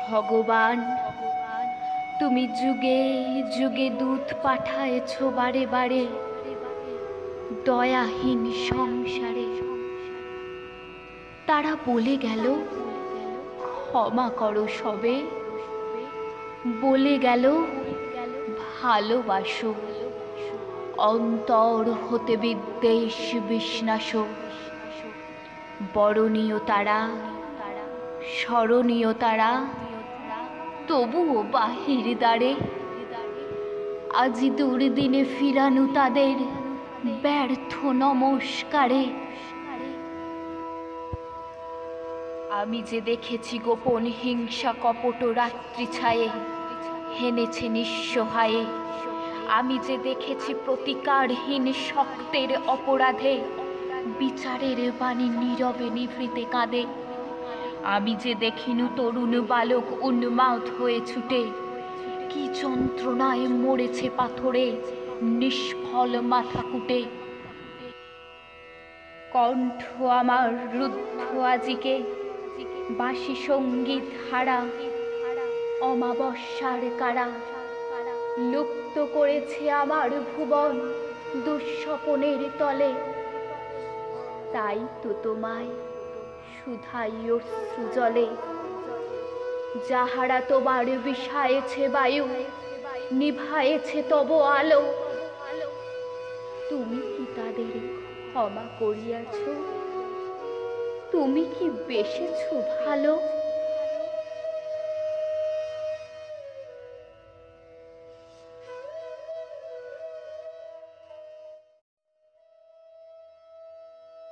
ভগবান, তুমি যুগে যুগে দূত পাঠায়েছ বারে বারে দয়াহীন সংসারে। তারা বলে গেল ক্ষমা করো সবে, বলে গেল ভালোবাসো, অন্তর হতে বিদ্বেষ বিষ্ণাস। বরণীয় তারা, স্মরণীয় তারা, তবুও বাহির দ্বারে আজি দুর্দিনে ফিরানু তাদের ব্যর্থ নমস্কারে। আমি যে দেখেছি গোপন হিংসা কপট রাত্রি ছায়ে হেনেছে নিঃসহায়ে, আমি যে দেখেছি প্রতিকারহীন শক্তের অপরাধে বিচারের বাণী নীরবে নিভৃতে কাঁদে, আমি যে দেখিনু তরুণ বালক উন্মাদ হয়ে ছুটে কি যন্ত্রণায় মরেছে পাথরে নিষ্ফল মাথা কুটে। কণ্ঠ আমার রুদ্ধ আজিকে বাঁশি সঙ্গীত হারা, অমাবস্যার কারা লুপ্ত করেছে আমার ভুবন দুঃস্বপনের তলে। তাই তো তোমায় শুধাই অশ্রু জলে, যাহারা তোমার বিষায়েছে বায়ু নিভায়েছে তব আলো, তুমি কি তাদের ক্ষমা করিয়াছ? তুমি কি বেসেছ ভালো?